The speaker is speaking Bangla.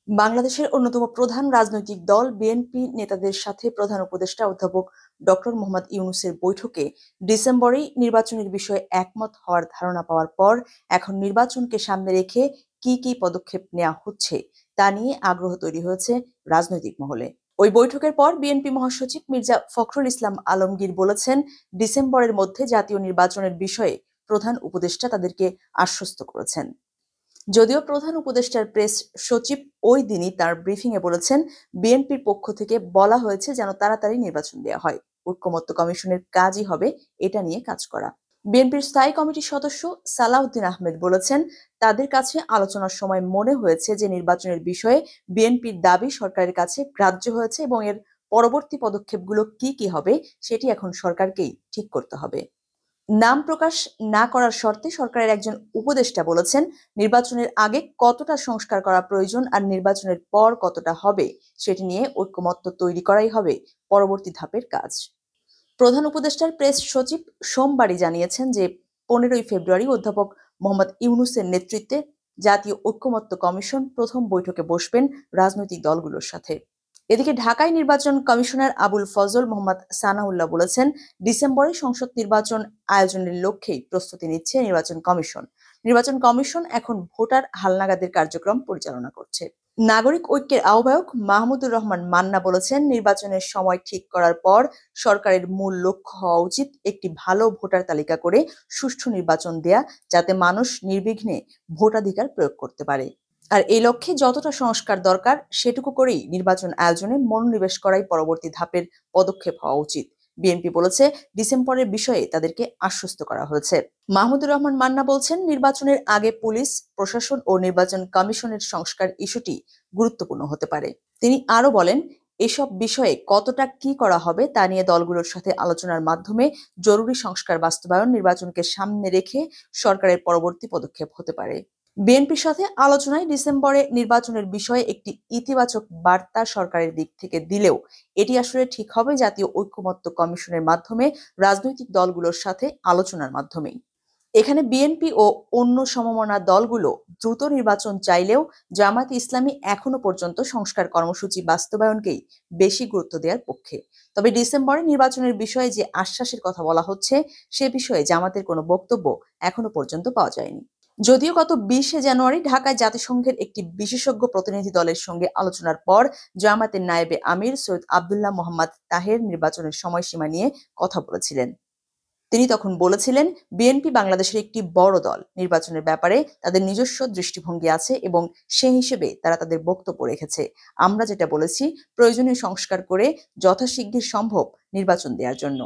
বাংলাদেশের অন্যতম প্রধান রাজনৈতিক দল বিএনপি নেতাদের সাথে প্রধান উপদেষ্টা অধ্যাপক ডক্টর মোহাম্মদ ইউনূসের বৈঠকে ডিসেম্বরেই নির্বাচনের বিষয়ে একমত হওয়ার ধারণা পাওয়ার পর এখন নির্বাচনকে সামনে রেখে কি কি পদক্ষেপ নেওয়া হচ্ছে তা নিয়ে আগ্রহ তৈরি হয়েছে রাজনৈতিক মহলে। ওই বৈঠকের পর বিএনপি মহাসচিব মির্জা ফখরুল ইসলাম আলমগীর বলেছেন, ডিসেম্বরের মধ্যে জাতীয় নির্বাচনের বিষয়ে প্রধান উপদেষ্টা তাদেরকে আশ্বস্ত করেছেন। যদিও প্রধান উপদেষ্টার প্রেস সচিব ওই দিনই তার ব্রিফিংয়ে বলেছেন, বিএনপির পক্ষ থেকে বলা হয়েছে যেন তাড়াতাড়ি নির্বাচন দেওয়া হয়। ঐকমত্য কমিশনের কাজই হবে এটা নিয়ে কাজ করা। বিএনপির স্থায়ী কমিটির সদস্য সালাউদ্দিন আহমেদ বলেছেন, তাদের কাছে আলোচনার সময় মনে হয়েছে যে নির্বাচনের বিষয়ে বিএনপির দাবি সরকারের কাছে গ্রাহ্য হয়েছে এবং এর পরবর্তী পদক্ষেপগুলো কি কি হবে সেটি এখন সরকারকেই ঠিক করতে হবে। নাম প্রকাশ না করার শর্তে সরকারের একজন উপদেষ্টা বলেছেন, নির্বাচনের আগে কতটা সংস্কার করা প্রয়োজন আর নির্বাচনের পর কতটা হবে সেটি নিয়ে ঐকমত্য তৈরি করাই হবে পরবর্তী ধাপের কাজ। প্রধান উপদেষ্টার প্রেস সচিব সোমবারই জানিয়েছেন যে 15ই ফেব্রুয়ারি অধ্যাপক মোহাম্মদ ইউনূসের নেতৃত্বে জাতীয় ঐকমত্য কমিশন প্রথম বৈঠকে বসবেন রাজনৈতিক দলগুলোর সাথে। এদিকে ঢাকায় নির্বাচন কমিশনার আবুল ফজল মোহাম্মদ সানাউল্লাহ বলেছেন, ডিসেম্বরে সংসদ নির্বাচন আয়োজনের লক্ষ্যেই প্রস্তুতি নিচ্ছে নির্বাচন কমিশন। নির্বাচন কমিশন এখন ভোটার হালনাগাদের কার্যক্রম পরিচালনা করছে। নাগরিক ঐক্যের আহ্বায়ক মাহমুদুর রহমান মান্না বলেছেন, নির্বাচনের সময় ঠিক করার পর সরকারের মূল লক্ষ্য হওয়া উচিত একটি ভালো ভোটার তালিকা করে সুষ্ঠু নির্বাচন দেয়া, যাতে মানুষ নির্বিঘ্নে ভোটাধিকার প্রয়োগ করতে পারে। আর এই লক্ষ্যে যতটা সংস্কার দরকার সেটুকু করেই নির্বাচন আয়োজনে মনোনিবেশ করাই পরবর্তী ধাপের পদক্ষেপ হওয়া উচিত। বিএনপি বলেছে, ডিসেম্বরের বিষয়ে তাদেরকে আশ্বস্ত করা হয়েছে। মাহমুদুর রহমান মান্না বলছেন, নির্বাচনের আগে পুলিশ প্রশাসন ও নির্বাচন কমিশনের সংস্কার ইস্যুটি গুরুত্বপূর্ণ হতে পারে। তিনি আরো বলেন, এসব বিষয়ে কতটা কি করা হবে তা নিয়ে দলগুলোর সাথে আলোচনার মাধ্যমে জরুরি সংস্কার বাস্তবায়ন নির্বাচনকে সামনে রেখে সরকারের পরবর্তী পদক্ষেপ হতে পারে। বিএনপির সাথে আলোচনায় ডিসেম্বরে নির্বাচনের বিষয়ে একটি ইতিবাচক বার্তা সরকারের দিক থেকে দিলেও এটি আসলে ঠিক হবে জাতীয় ঐকমত্য কমিশনের মাধ্যমে, রাজনৈতিক দলগুলোর সাথে আলোচনার মাধ্যমেই। এখানে বিএনপি ও অন্য সমমনা দলগুলো দ্রুত নির্বাচন চাইলেও জামায়াতে ইসলামী এখনো পর্যন্ত সংস্কার কর্মসূচি বাস্তবায়নকেই বেশি গুরুত্ব দেওয়ার পক্ষে। তবে ডিসেম্বরে নির্বাচনের বিষয়ে যে আশ্বাসের কথা বলা হচ্ছে সে বিষয়ে জামাতের কোনো বক্তব্য এখনো পর্যন্ত পাওয়া যায়নি। যদিও গত 20শে জানুয়ারি ঢাকায় জাতিসংঘের একটি বিশেষজ্ঞ প্রতিনিধি দলের সঙ্গে আলোচনার পর জামায়াতের নায়েবে আমির সৈয়দ আব্দুল্লাহ মোহাম্মদ তাহের নির্বাচনের সময়সীমা নিয়ে কথা বলেছিলেন। তিনি তখন বলেছিলেন, বিএনপি বাংলাদেশের একটি বড় দল, নির্বাচনের ব্যাপারে তাদের নিজস্ব দৃষ্টিভঙ্গি আছে এবং সে হিসেবে তারা তাদের বক্তব্য রেখেছে। আমরা যেটা বলেছি, প্রয়োজনীয় সংস্কার করে যথাশীঘ্র সম্ভব নির্বাচন দেওয়ার জন্য।